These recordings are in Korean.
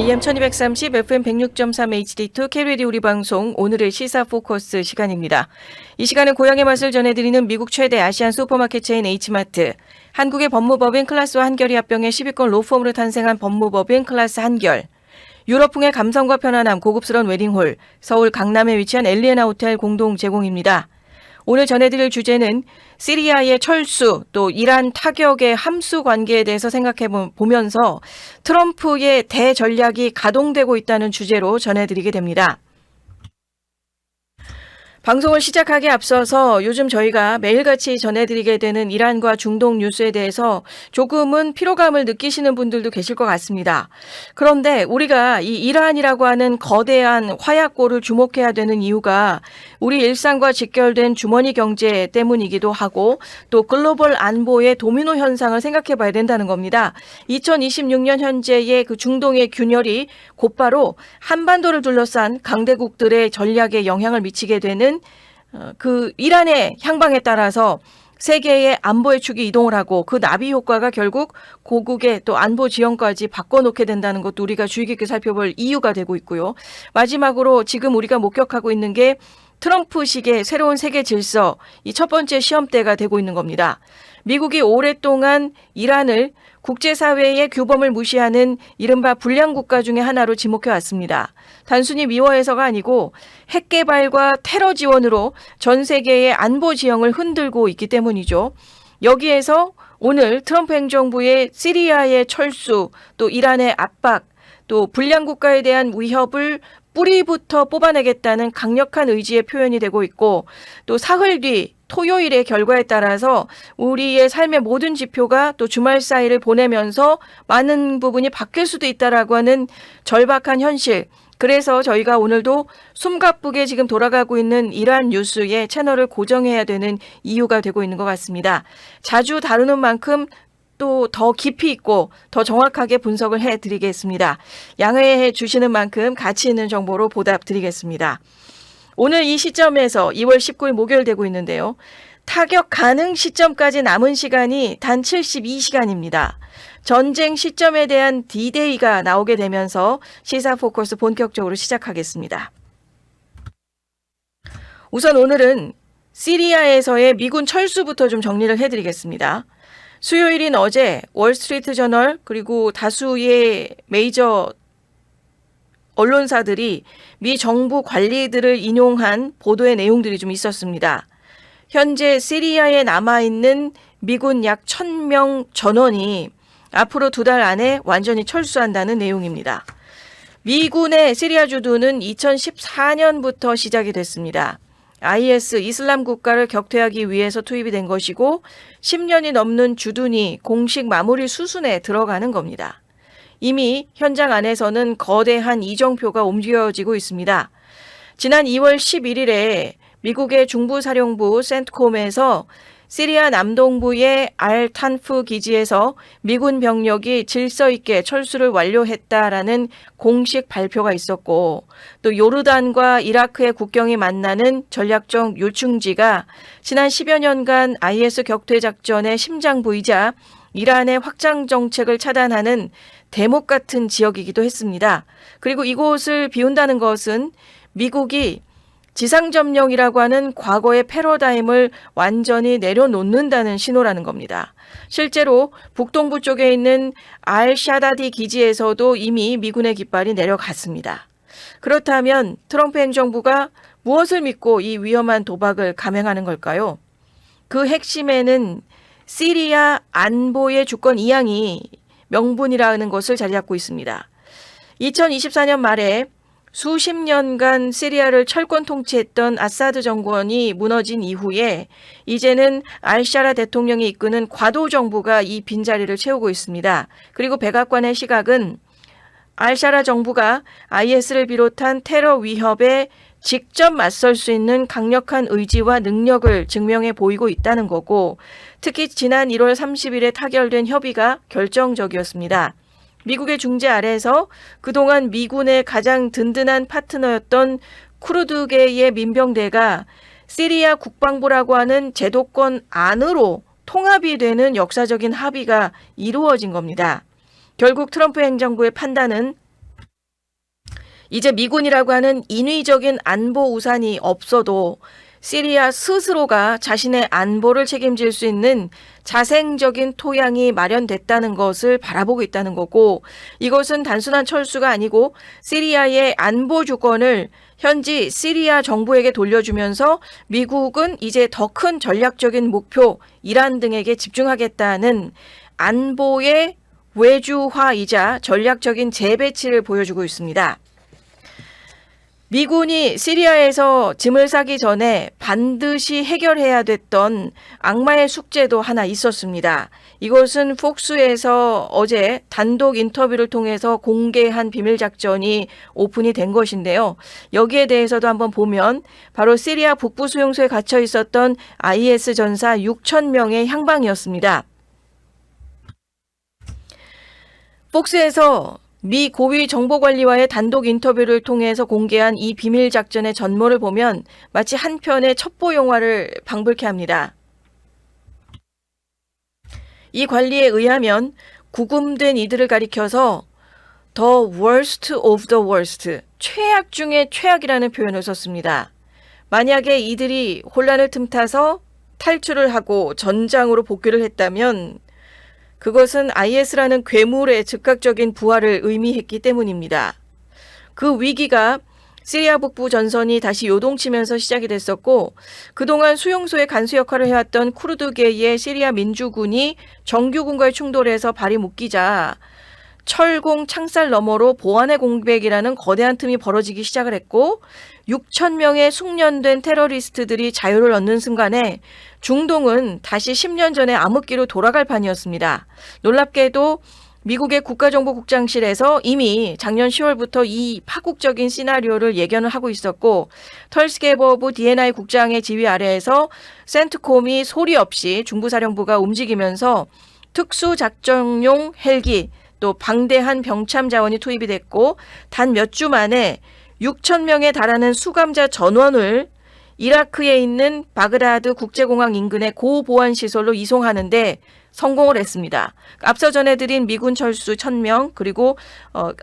AM 1230, FM 106.3 HD2 KBS 우리 방송 오늘의 시사 포커스 시간입니다. 이 시간은 고향의 맛을 전해드리는 미국 최대 아시안 슈퍼마켓 체인 H마트, 한국의 법무법인 클라스와 한결이 합병해 10위권 로펌으로 탄생한 법무법인 클라스 한결, 유럽풍의 감성과 편안함 고급스러운 웨딩홀, 서울 강남에 위치한 엘리에나 호텔 공동 제공입니다. 오늘 전해드릴 주제는 시리아의 철수, 또 이란 타격의 함수 관계에 대해서 생각해 보면서 트럼프의 대전략이 가동되고 있다는 주제로 전해드리게 됩니다. 방송을 시작하기에 앞서서 요즘 저희가 매일같이 전해드리게 되는 이란과 중동 뉴스에 대해서 조금은 피로감을 느끼시는 분들도 계실 것 같습니다. 그런데 우리가 이 이란이라고 하는 거대한 화약고를 주목해야 되는 이유가 우리 일상과 직결된 주머니 경제 때문이기도 하고 또 글로벌 안보의 도미노 현상을 생각해 봐야 된다는 겁니다. 2026년 현재의 그 중동의 균열이 곧바로 한반도를 둘러싼 강대국들의 전략에 영향을 미치게 되는 그 이란의 향방에 따라서 세계의 안보의 축이 이동을 하고 그 나비 효과가 결국 고국의 또 안보 지형까지 바꿔놓게 된다는 것도 우리가 주의 깊게 살펴볼 이유가 되고 있고요. 마지막으로 지금 우리가 목격하고 있는 게 트럼프식의 새로운 세계 질서, 이 첫 번째 시험대가 되고 있는 겁니다. 미국이 오랫동안 이란을 국제사회의 규범을 무시하는 이른바 불량 국가 중에 하나로 지목해 왔습니다. 단순히 미워해서가 아니고 핵 개발과 테러 지원으로 전 세계의 안보 지형을 흔들고 있기 때문이죠. 여기에서 오늘 트럼프 행정부의 시리아의 철수, 또 이란의 압박, 또 불량 국가에 대한 위협을 뿌리부터 뽑아내겠다는 강력한 의지의 표현이 되고 있고, 또 사흘 뒤 토요일의 결과에 따라서 우리의 삶의 모든 지표가 또 주말 사이를 보내면서 많은 부분이 바뀔 수도 있다라고 하는 절박한 현실. 그래서 저희가 오늘도 숨가쁘게 지금 돌아가고 있는 이란 뉴스의 채널을 고정해야 되는 이유가 되고 있는 것 같습니다. 자주 다루는 만큼 또 더 깊이 있고 더 정확하게 분석을 해드리겠습니다. 양해해 주시는 만큼 가치 있는 정보로 보답드리겠습니다. 오늘 이 시점에서 2월 19일 목요일 되고 있는데요. 타격 가능 시점까지 남은 시간이 단 72시간입니다. 전쟁 시점에 대한 D-Day가 나오게 되면서 시사 포커스 본격적으로 시작하겠습니다. 우선 오늘은 시리아에서의 미군 철수부터 좀 정리를 해드리겠습니다. 수요일인 어제 월스트리트 저널 그리고 다수의 메이저 언론사들이 미 정부 관리들을 인용한 보도의 내용들이 좀 있었습니다. 현재 시리아에 남아있는 미군 약 1,000명 전원이 앞으로 2달 안에 완전히 철수한다는 내용입니다. 미군의 시리아 주둔은 2014년부터 시작이 됐습니다. IS 이슬람 국가를 격퇴하기 위해서 투입이 된 것이고 10년이 넘는 주둔이 공식 마무리 수순에 들어가는 겁니다. 이미 현장 안에서는 거대한 이정표가 옮겨지고 있습니다. 지난 2월 11일에 미국의 중부사령부 센트콤에서 시리아 남동부의 알탄프 기지에서 미군 병력이 질서 있게 철수를 완료했다라는 공식 발표가 있었고, 또 요르단과 이라크의 국경이 만나는 전략적 요충지가 지난 10여 년간 IS 격퇴 작전의 심장부이자 이란의 확장 정책을 차단하는 대목 같은 지역이기도 했습니다. 그리고 이곳을 비운다는 것은 미국이 지상점령이라고 하는 과거의 패러다임을 완전히 내려놓는다는 신호라는 겁니다. 실제로 북동부 쪽에 있는 알-샤다디 기지에서도 이미 미군의 깃발이 내려갔습니다. 그렇다면 트럼프 행정부가 무엇을 믿고 이 위험한 도박을 감행하는 걸까요? 그 핵심에는 시리아 안보의 주권 이양이 명분이라는 것을 자리 잡고 있습니다. 2024년 말에 수십 년간 시리아를 철권 통치했던 아사드 정권이 무너진 이후에 이제는 알샤라 대통령이 이끄는 과도 정부가 이 빈자리를 채우고 있습니다. 그리고 백악관의 시각은 알샤라 정부가 IS를 비롯한 테러 위협에 직접 맞설 수 있는 강력한 의지와 능력을 증명해 보이고 있다는 거고, 특히 지난 1월 30일에 타결된 협의가 결정적이었습니다. 미국의 중재 아래에서 그동안 미군의 가장 든든한 파트너였던 쿠르드계의 민병대가 시리아 국방부라고 하는 제도권 안으로 통합이 되는 역사적인 합의가 이루어진 겁니다. 결국 트럼프 행정부의 판단은 이제 미군이라고 하는 인위적인 안보 우산이 없어도 시리아 스스로가 자신의 안보를 책임질 수 있는 자생적인 토양이 마련됐다는 것을 바라보고 있다는 거고, 이것은 단순한 철수가 아니고 시리아의 안보 주권을 현지 시리아 정부에게 돌려주면서 미국은 이제 더 큰 전략적인 목표 이란 등에게 집중하겠다는 안보의 외주화이자 전략적인 재배치를 보여주고 있습니다. 미군이 시리아에서 짐을 싸기 전에 반드시 해결해야 됐던 악마의 숙제도 하나 있었습니다. 이것은 폭스에서 어제 단독 인터뷰를 통해서 공개한 비밀작전이 오픈이 된 것인데요. 여기에 대해서도 한번 보면 바로 시리아 북부 수용소에 갇혀 있었던 IS 전사 6,000명의 향방이었습니다. 폭스에서 미 고위 정보관리와의 단독 인터뷰를 통해서 공개한 이 비밀작전의 전모를 보면 마치 한 편의 첩보 영화를 방불케 합니다. 이 관리에 의하면 구금된 이들을 가리켜서 The worst of the worst, 최악 중에 최악이라는 표현을 썼습니다. 만약에 이들이 혼란을 틈타서 탈출을 하고 전장으로 복귀를 했다면 그것은 IS라는 괴물의 즉각적인 부활을 의미했기 때문입니다. 그 위기가 시리아 북부 전선이 다시 요동치면서 시작이 됐었고, 그동안 수용소의 간수 역할을 해왔던 쿠르드계의 시리아 민주군이 정규군과의 충돌에서 발이 묶이자 철공 창살 너머로 보안의 공백이라는 거대한 틈이 벌어지기 시작을 했고, 6,000명의 숙련된 테러리스트들이 자유를 얻는 순간에 중동은 다시 10년 전에 암흑기로 돌아갈 판이었습니다. 놀랍게도 미국의 국가정보국장실에서 이미 작년 10월부터 이 파국적인 시나리오를 예견을 하고 있었고, 털스게버브 D&I 국장의 지휘 아래에서 센트콤이 소리 없이 중부사령부가 움직이면서 특수작전용 헬기 또 방대한 병참 자원이 투입이 됐고, 단 몇 주 만에 6,000명에 달하는 수감자 전원을 이라크에 있는 바그다드 국제공항 인근의 고보안시설로 이송하는데 성공을 했습니다. 앞서 전해드린 미군 철수 1,000명, 그리고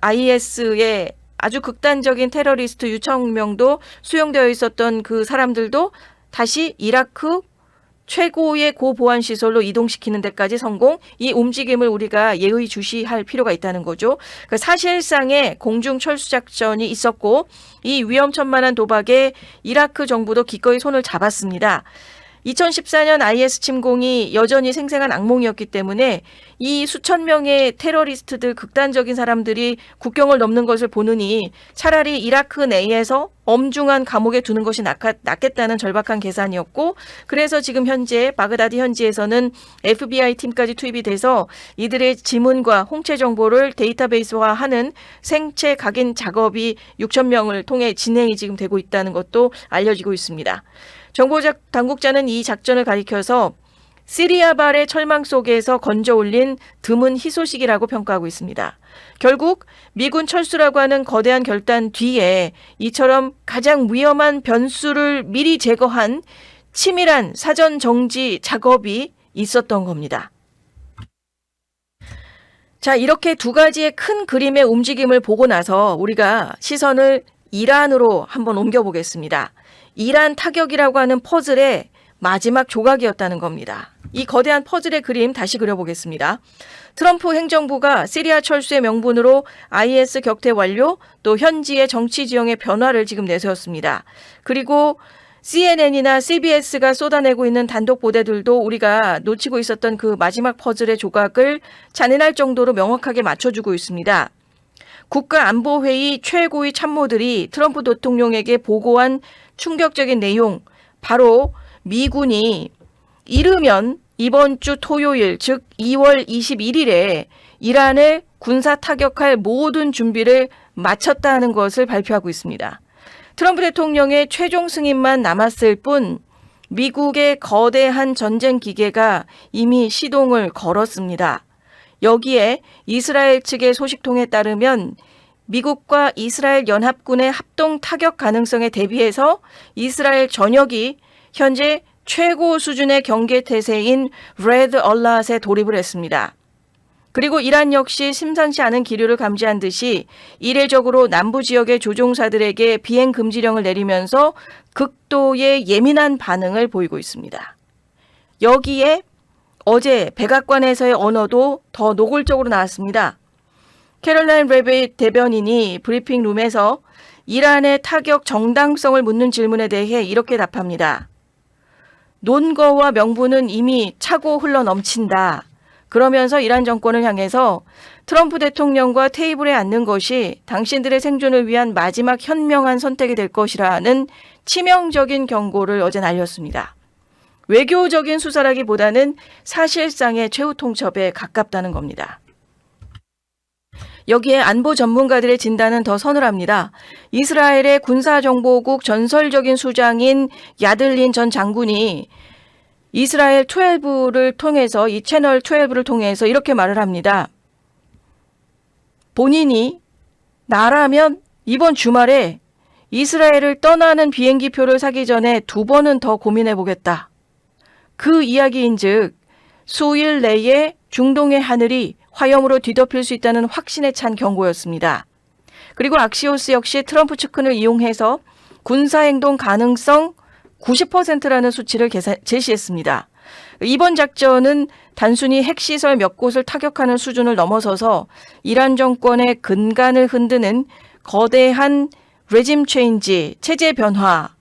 IS의 아주 극단적인 테러리스트 6,000명도 수용되어 있었던 그 사람들도 다시 이라크 최고의 고보안 시설로 이동시키는 데까지 성공, 이 움직임을 우리가 예의주시할 필요가 있다는 거죠. 그러니까 사실상의 공중 철수 작전이 있었고, 이 위험천만한 도박에 이라크 정부도 기꺼이 손을 잡았습니다. 2014년 IS 침공이 여전히 생생한 악몽이었기 때문에 이 수천 명의 테러리스트들, 극단적인 사람들이 국경을 넘는 것을 보느니 차라리 이라크 내에서 엄중한 감옥에 두는 것이 낫겠다는 절박한 계산이었고, 그래서 지금 현재 바그다드 현지에서는 FBI 팀까지 투입이 돼서 이들의 지문과 홍채 정보를 데이터베이스화하는 생체 각인 작업이 6,000명을 통해 진행이 지금 되고 있다는 것도 알려지고 있습니다. 정보 당국자는 이 작전을 가리켜서 시리아발의 철망 속에서 건져 올린 드문 희소식이라고 평가하고 있습니다. 결국 미군 철수라고 하는 거대한 결단 뒤에 이처럼 가장 위험한 변수를 미리 제거한 치밀한 사전 정지 작업이 있었던 겁니다. 자, 이렇게 두 가지의 큰 그림의 움직임을 보고 나서 우리가 시선을 이란으로 한번 옮겨보겠습니다. 이란 타격이라고 하는 퍼즐의 마지막 조각이었다는 겁니다. 이 거대한 퍼즐의 그림 다시 그려보겠습니다. 트럼프 행정부가 시리아 철수의 명분으로 IS 격퇴 완료, 또 현지의 정치 지형의 변화를 지금 내세웠습니다. 그리고 CNN이나 CBS가 쏟아내고 있는 단독 보도들도 우리가 놓치고 있었던 그 마지막 퍼즐의 조각을 잔인할 정도로 명확하게 맞춰주고 있습니다. 국가안보회의 최고위 참모들이 트럼프 대통령에게 보고한 충격적인 내용, 바로 미군이 이르면 이번 주 토요일, 즉 2월 21일에 이란을 군사 타격할 모든 준비를 마쳤다는 것을 발표하고 있습니다. 트럼프 대통령의 최종 승인만 남았을 뿐 미국의 거대한 전쟁 기계가 이미 시동을 걸었습니다. 여기에 이스라엘 측의 소식통에 따르면 미국과 이스라엘 연합군의 합동 타격 가능성에 대비해서 이스라엘 전역이 현재 최고 수준의 경계 태세인 레드 얼럿에 돌입을 했습니다. 그리고 이란 역시 심상치 않은 기류를 감지한 듯이 이례적으로 남부 지역의 조종사들에게 비행 금지령을 내리면서 극도의 예민한 반응을 보이고 있습니다. 여기에 어제 백악관에서의 언어도 더 노골적으로 나왔습니다. 캐롤라인 레빗 대변인이 브리핑룸에서 이란의 타격 정당성을 묻는 질문에 대해 이렇게 답합니다. 논거와 명분은 이미 차고 흘러 넘친다. 그러면서 이란 정권을 향해서 트럼프 대통령과 테이블에 앉는 것이 당신들의 생존을 위한 마지막 현명한 선택이 될 것이라는 치명적인 경고를 어제 날렸습니다. 외교적인 수사라기보다는 사실상의 최후 통첩에 가깝다는 겁니다. 여기에 안보 전문가들의 진단은 더 서늘합니다. 이스라엘의 군사정보국 전설적인 수장인 야들린 전 장군이 이스라엘 12를 통해서 이 채널 12를 통해서 이렇게 말을 합니다. 본인이 나라면 이번 주말에 이스라엘을 떠나는 비행기표를 사기 전에 2번은 더 고민해 보겠다. 그 이야기인즉 수일 내에 중동의 하늘이 화염으로 뒤덮일 수 있다는 확신에 찬 경고였습니다. 그리고 악시오스 역시 트럼프 측근을 이용해서 군사행동 가능성 90%라는 수치를 제시했습니다. 이번 작전은 단순히 핵시설 몇 곳을 타격하는 수준을 넘어서서 이란 정권의 근간을 흔드는 거대한 레짐 체인지, 체제 변화,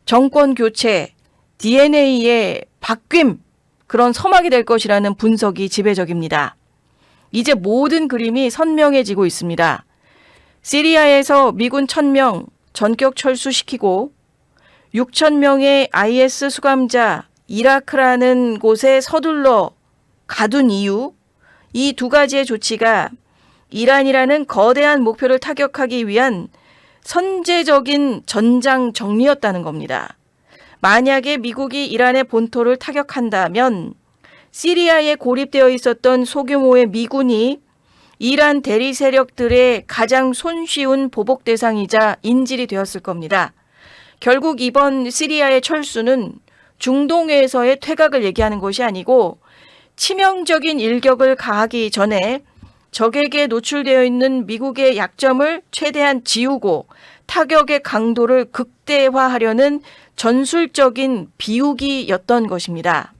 정권 교체, DNA의 바뀜, 그런 서막이 될 것이라는 분석이 지배적입니다. 이제 모든 그림이 선명해지고 있습니다. 시리아에서 미군 1,000명 전격 철수시키고 6,000명의 IS 수감자 이라크라는 곳에 서둘러 가둔 이유, 이 두 가지의 조치가 이란이라는 거대한 목표를 타격하기 위한 선제적인 전장 정리였다는 겁니다. 만약에 미국이 이란의 본토를 타격한다면 시리아에 고립되어 있었던 소규모의 미군이 이란 대리 세력들의 가장 손쉬운 보복 대상이자 인질이 되었을 겁니다. 결국 이번 시리아의 철수는 중동에서의 퇴각을 얘기하는 것이 아니고 치명적인 일격을 가하기 전에 적에게 노출되어 있는 미국의 약점을 최대한 지우고 타격의 강도를 극대화하려는 전술적인 비우기였던 것입니다.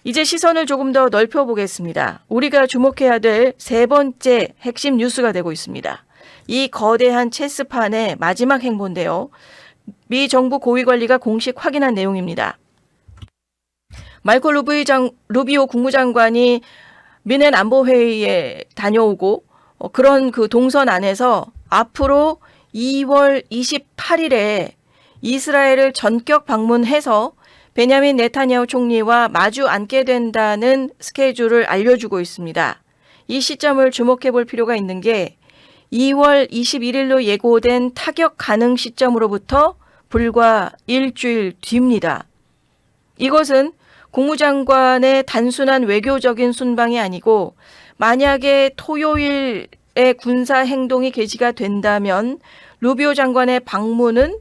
이제 시선을 조금 더 넓혀보겠습니다. 우리가 주목해야 될 세 번째 핵심 뉴스가 되고 있습니다. 이 거대한 체스판의 마지막 행보인데요. 미 정부 고위관리가 공식 확인한 내용입니다. 마르코 루비오 국무장관이 미넨 안보회의에 다녀오고 그런 그 동선 안에서 앞으로 2월 28일에 이스라엘을 전격 방문해서 베냐민 네타냐후 총리와 마주 앉게 된다는 스케줄을 알려주고 있습니다. 이 시점을 주목해 볼 필요가 있는 게 2월 21일로 예고된 타격 가능 시점으로부터 불과 일주일 뒤입니다. 이것은 국무장관의 단순한 외교적인 순방이 아니고 만약에 토요일에 군사 행동이 개시가 된다면 루비오 장관의 방문은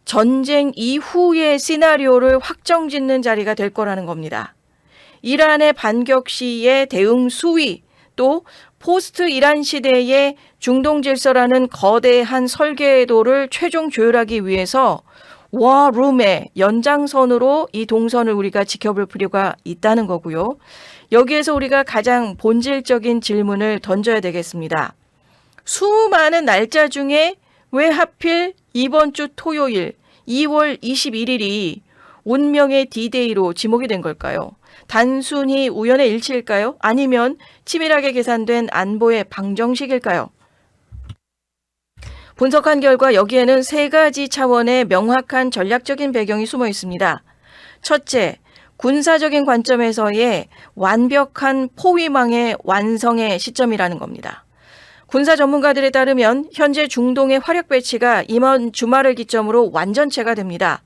전쟁 이후의 시나리오를 확정짓는 자리가 될 거라는 겁니다. 이란의 반격 시의 대응 수위, 또 포스트 이란 시대의 중동 질서라는 거대한 설계도를 최종 조율하기 위해서 워룸의 연장선으로 이 동선을 우리가 지켜볼 필요가 있다는 거고요. 여기에서 우리가 가장 본질적인 질문을 던져야 되겠습니다. 수많은 날짜 중에 왜 하필 이번 주 토요일 2월 21일이 운명의 D-Day로 지목이 된 걸까요? 단순히 우연의 일치일까요? 아니면 치밀하게 계산된 안보의 방정식일까요? 분석한 결과 여기에는 세 가지 차원의 명확한 전략적인 배경이 숨어 있습니다. 첫째, 군사적인 관점에서의 완벽한 포위망의 완성의 시점이라는 겁니다. 군사 전문가들에 따르면 현재 중동의 화력 배치가 이번 주말을 기점으로 완전체가 됩니다.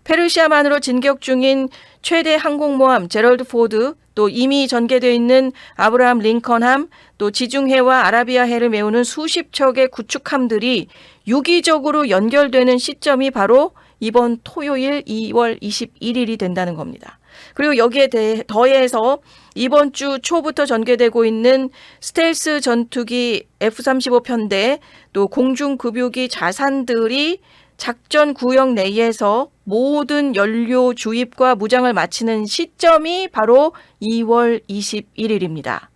페르시아만으로 진격 중인 최대 항공모함 제럴드 포드, 또 이미 전개되어 있는 아브라함 링컨함, 또 지중해와 아라비아해를 메우는 수십 척의 구축함들이 유기적으로 연결되는 시점이 바로 이번 토요일 2월 21일이 된다는 겁니다. 그리고 여기에 더해서 이번 주 초부터 전개되고 있는 스텔스 전투기 F-35 편대, 또 공중급유기 자산들이 작전 구역 내에서 모든 연료 주입과 무장을 마치는 시점이 바로 2월 21일입니다.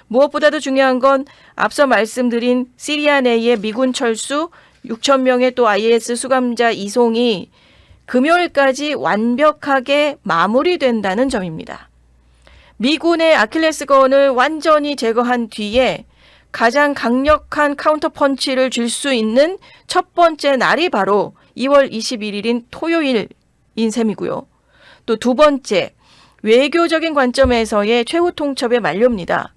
무엇보다도 중요한 건 앞서 말씀드린 시리아 내의 미군 철수 6천 명의 또 IS 수감자 이송이 금요일까지 완벽하게 마무리된다는 점입니다. 미군의 아킬레스건을 완전히 제거한 뒤에 가장 강력한 카운터 펀치를 줄 수 있는 첫 번째 날이 바로 2월 21일인 토요일인 셈이고요. 또 두 번째, 외교적인 관점에서의 최후 통첩의 만료입니다.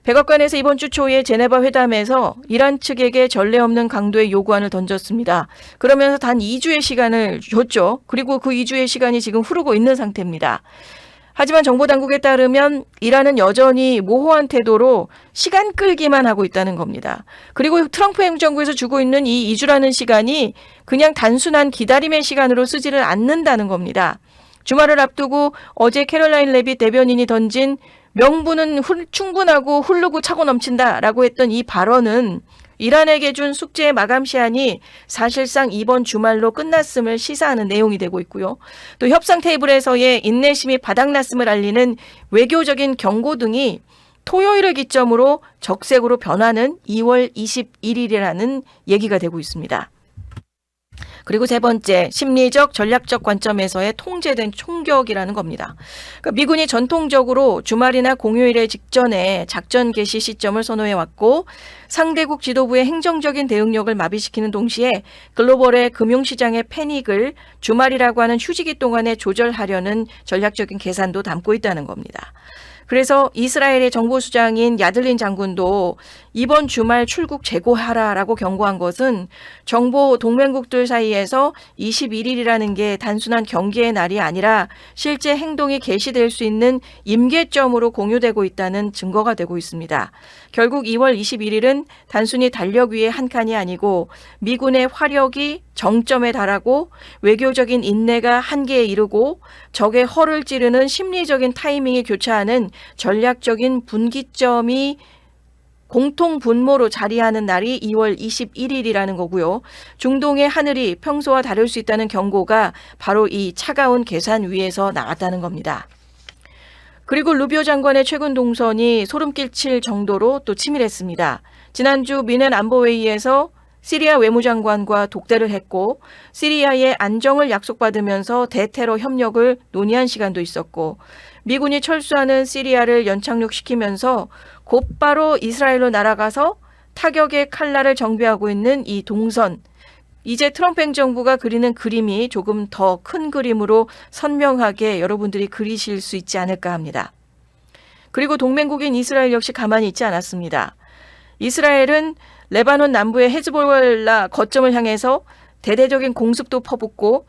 백악관에서 이번 주 초에 제네바 회담에서 이란 측에게 전례 없는 강도의 요구안을 던졌습니다. 그러면서 단 2주의 시간을 줬죠. 그리고 그 2주의 시간이 지금 흐르고 있는 상태입니다. 하지만 정보당국에 따르면 이란은 여전히 모호한 태도로 시간 끌기만 하고 있다는 겁니다. 그리고 트럼프 행정부에서 주고 있는 이 2주라는 시간이 그냥 단순한 기다림의 시간으로 쓰지를 않는다는 겁니다. 주말을 앞두고 어제 캐롤라인 레빗 대변인이 던진 명분은 충분하고 흐르고 차고 넘친다라고 했던 이 발언은 이란에게 준 숙제의 마감 시한이 사실상 이번 주말로 끝났음을 시사하는 내용이 되고 있고요. 또 협상 테이블에서의 인내심이 바닥났음을 알리는 외교적인 경고 등이 토요일을 기점으로 적색으로 변하는 2월 21일이라는 얘기가 되고 있습니다. 그리고 세 번째, 심리적, 전략적 관점에서의 통제된 총격이라는 겁니다. 그러니까 미군이 전통적으로 주말이나 공휴일의 직전에 작전 개시 시점을 선호해왔고 상대국 지도부의 행정적인 대응력을 마비시키는 동시에 글로벌의 금융시장의 패닉을 주말이라고 하는 휴지기 동안에 조절하려는 전략적인 계산도 담고 있다는 겁니다. 그래서 이스라엘의 정보수장인 야들린 장군도 이번 주말 출국 재고하라라고 경고한 것은 정보 동맹국들 사이에서 21일이라는 게 단순한 경계의 날이 아니라 실제 행동이 개시될 수 있는 임계점으로 공유되고 있다는 증거가 되고 있습니다. 결국 2월 21일은 단순히 달력 위의 한 칸이 아니고 미군의 화력이 정점에 달하고 외교적인 인내가 한계에 이르고 적의 허를 찌르는 심리적인 타이밍이 교차하는 전략적인 분기점이 공통 분모로 자리하는 날이 2월 21일이라는 거고요. 중동의 하늘이 평소와 다를 수 있다는 경고가 바로 이 차가운 계산 위에서 나왔다는 겁니다. 그리고 루비오 장관의 최근 동선이 소름 끼칠 정도로 또 치밀했습니다. 지난주 미넨 안보회의에서 시리아 외무장관과 독대를 했고 시리아의 안정을 약속받으면서 대테러 협력을 논의한 시간도 있었고 미군이 철수하는 시리아를 연착륙시키면서 곧바로 이스라엘로 날아가서 타격의 칼날을 정비하고 있는 이 동선. 이제 트럼프 행정부가 그리는 그림이 조금 더 큰 그림으로 선명하게 여러분들이 그리실 수 있지 않을까 합니다. 그리고 동맹국인 이스라엘 역시 가만히 있지 않았습니다. 이스라엘은 레바논 남부의 헤즈볼라 거점을 향해서 대대적인 공습도 퍼붓고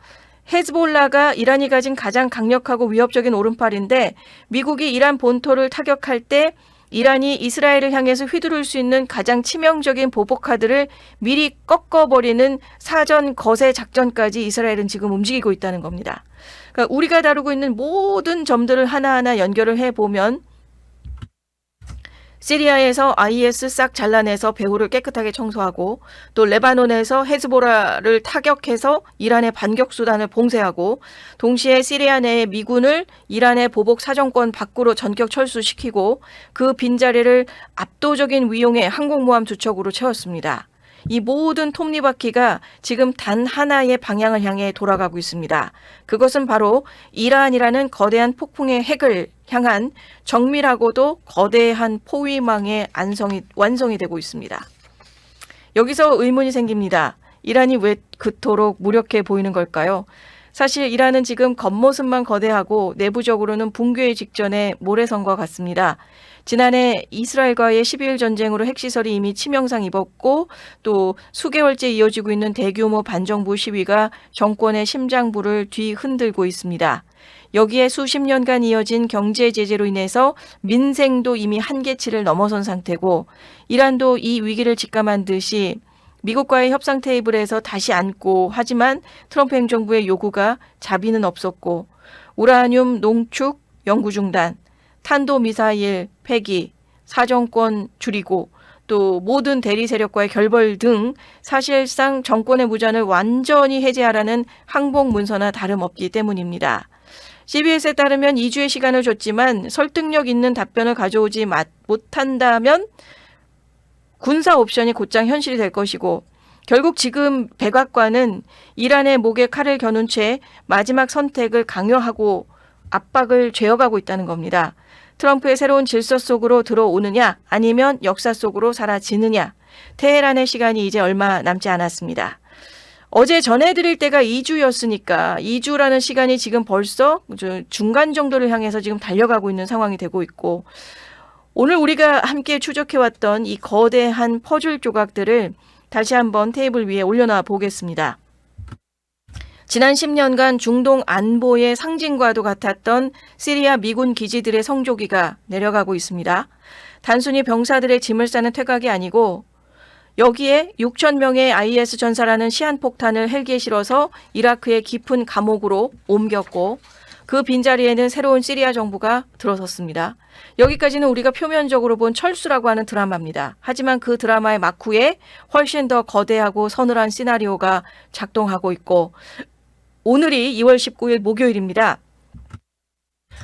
헤즈볼라가 이란이 가진 가장 강력하고 위협적인 오른팔인데 미국이 이란 본토를 타격할 때 이란이 이스라엘을 향해서 휘두를 수 있는 가장 치명적인 보복카드를 미리 꺾어버리는 사전 거세 작전까지 이스라엘은 지금 움직이고 있다는 겁니다. 그러니까 우리가 다루고 있는 모든 점들을 하나하나 연결을 해보면 시리아에서 IS 싹 잘라내서 배후를 깨끗하게 청소하고 또 레바논에서 헤즈보라를 타격해서 이란의 반격수단을 봉쇄하고 동시에 시리아 내의 미군을 이란의 보복 사정권 밖으로 전격 철수시키고 그 빈자리를 압도적인 위용의 항공모함 두 척으로 채웠습니다. 이 모든 톱니바퀴가 지금 단 하나의 방향을 향해 돌아가고 있습니다. 그것은 바로 이란이라는 거대한 폭풍의 핵을 향한 정밀하고도 거대한 포위망의 완성이 되고 있습니다. 여기서 의문이 생깁니다. 이란이 왜 그토록 무력해 보이는 걸까요? 사실 이란은 지금 겉모습만 거대하고 내부적으로는 붕괴의 직전의 모래성과 같습니다. 지난해 이스라엘과의 12일 전쟁으로 핵시설이 이미 치명상 입었고 또 수개월째 이어지고 있는 대규모 반정부 시위가 정권의 심장부를 뒤흔들고 있습니다. 여기에 수십 년간 이어진 경제 제재로 인해서 민생도 이미 한계치를 넘어선 상태고 이란도 이 위기를 직감한 듯이 미국과의 협상 테이블에서 다시 앉고 하지만 트럼프 행정부의 요구가 자비는 없었고 우라늄 농축 연구 중단, 탄도미사일 폐기, 사정권 줄이고 또 모든 대리 세력과의 결벌 등 사실상 정권의 무전을 완전히 해제하라는 항복 문서나 다름없기 때문입니다. CBS에 따르면 2주의 시간을 줬지만 설득력 있는 답변을 가져오지 못한다면 군사 옵션이 곧장 현실이 될 것이고 결국 지금 백악관은 이란의 목에 칼을 겨눈 채 마지막 선택을 강요하고 압박을 죄어가고 있다는 겁니다. 트럼프의 새로운 질서 속으로 들어오느냐 아니면 역사 속으로 사라지느냐. 테헤란의 시간이 이제 얼마 남지 않았습니다. 어제 전해드릴 때가 2주였으니까 2주라는 시간이 지금 벌써 중간 정도를 향해서 지금 달려가고 있는 상황이 되고 있고 오늘 우리가 함께 추적해왔던 이 거대한 퍼즐 조각들을 다시 한번 테이블 위에 올려놔 보겠습니다. 지난 10년간 중동 안보의 상징과도 같았던 시리아 미군 기지들의 성조기가 내려가고 있습니다. 단순히 병사들의 짐을 싸는 퇴각이 아니고 여기에 6천 명의 IS 전사라는 시한폭탄을 헬기에 실어서 이라크의 깊은 감옥으로 옮겼고 그 빈자리에는 새로운 시리아 정부가 들어섰습니다. 여기까지는 우리가 표면적으로 본 철수라고 하는 드라마입니다. 하지만 그 드라마의 막후에 훨씬 더 거대하고 서늘한 시나리오가 작동하고 있고 오늘이 2월 19일 목요일입니다.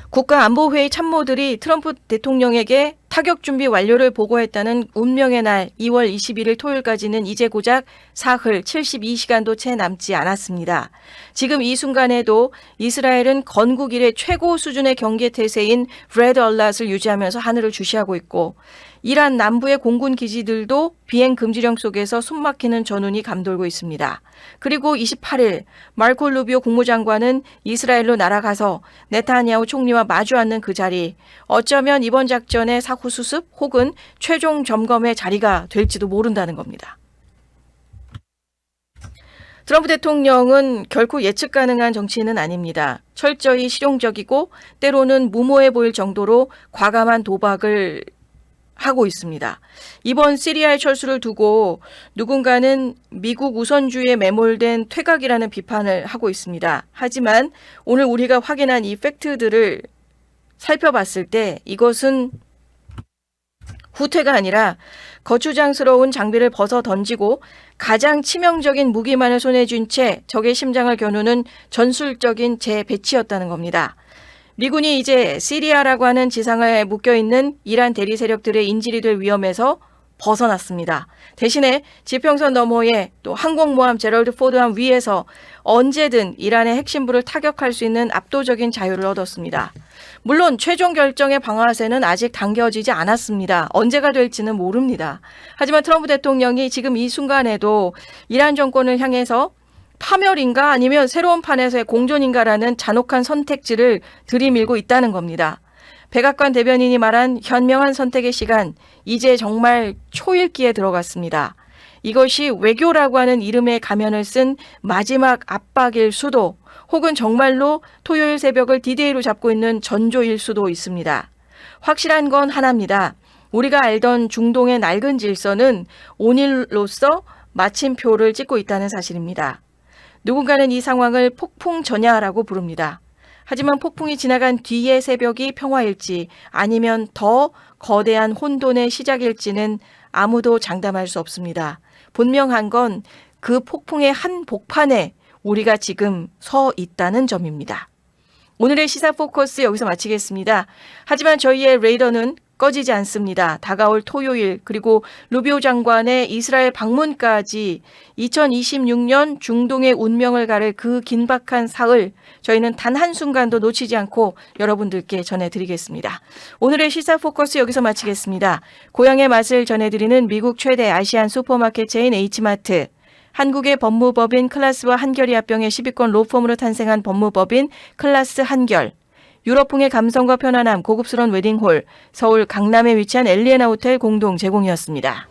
국가안보회의 참모들이 트럼프 대통령에게 타격 준비 완료를 보고했다는 운명의 날 2월 21일 토요일까지는 이제 고작 사흘 72시간도 채 남지 않았습니다. 지금 이 순간에도 이스라엘은 건국 이래 최고 수준의 경계 태세인 레드 얼럿을 유지하면서 하늘을 주시하고 있고 이란 남부의 공군 기지들도 비행 금지령 속에서 숨막히는 전운이 감돌고 있습니다. 그리고 28일 마르코 루비오 국무장관은 이스라엘로 날아가서 네타냐후 총리와 마주 앉는 그 자리, 어쩌면 이번 작전의 사후 수습 혹은 최종 점검의 자리가 될지도 모른다는 겁니다. 트럼프 대통령은 결코 예측 가능한 정치인은 아닙니다. 철저히 실용적이고 때로는 무모해 보일 정도로 과감한 도박을 하고 있습니다. 이번 시리아의 철수를 두고 누군가는 미국 우선주의에 매몰된 퇴각이라는 비판을 하고 있습니다. 하지만 오늘 우리가 확인한 이 팩트들을 살펴봤을 때 이것은 후퇴가 아니라 거추장스러운 장비를 벗어 던지고 가장 치명적인 무기만을 손에 쥔 채 적의 심장을 겨누는 전술적인 재배치였다는 겁니다. 미군이 이제 시리아라고 하는 지상에 묶여있는 이란 대리 세력들의 인질이 될 위험에서 벗어났습니다. 대신에 지평선 너머에 또 항공모함 제럴드 포드함 위에서 언제든 이란의 핵심부를 타격할 수 있는 압도적인 자유를 얻었습니다. 물론 최종 결정의 방아쇠는 아직 당겨지지 않았습니다. 언제가 될지는 모릅니다. 하지만 트럼프 대통령이 지금 이 순간에도 이란 정권을 향해서 파멸인가 아니면 새로운 판에서의 공존인가라는 잔혹한 선택지를 들이밀고 있다는 겁니다. 백악관 대변인이 말한 현명한 선택의 시간, 이제 정말 초읽기에 들어갔습니다. 이것이 외교라고 하는 이름의 가면을 쓴 마지막 압박일 수도 혹은 정말로 토요일 새벽을 디데이로 잡고 있는 전조일 수도 있습니다. 확실한 건 하나입니다. 우리가 알던 중동의 낡은 질서는 온일로서 마침표를 찍고 있다는 사실입니다. 누군가는 이 상황을 폭풍 전야라고 부릅니다. 하지만 폭풍이 지나간 뒤의 새벽이 평화일지 아니면 더 거대한 혼돈의 시작일지는 아무도 장담할 수 없습니다. 분명한 건 그 폭풍의 한 복판에 우리가 지금 서 있다는 점입니다. 오늘의 시사 포커스 여기서 마치겠습니다. 하지만 저희의 레이더는 꺼지지 않습니다. 다가올 토요일 그리고 루비오 장관의 이스라엘 방문까지 2026년 중동의 운명을 가를 그 긴박한 사흘 저희는 단 한순간도 놓치지 않고 여러분들께 전해드리겠습니다. 오늘의 시사 포커스 여기서 마치겠습니다. 고향의 맛을 전해드리는 미국 최대 아시안 슈퍼마켓 체인 H마트, 한국의 법무법인 클라스와 한결이 합병해 10위권 로펌으로 탄생한 법무법인 클라스 한결, 유럽풍의 감성과 편안함, 고급스러운 웨딩홀, 서울 강남에 위치한 엘리에나 호텔 공동 제공이었습니다.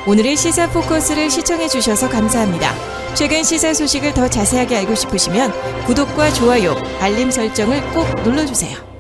오늘의 시사 포커스를 시청해 주셔서 감사합니다. 최근 시사 소식을 더 자세하게 알고 싶으시면 구독과 좋아요, 알림 설정을 꼭 눌러주세요.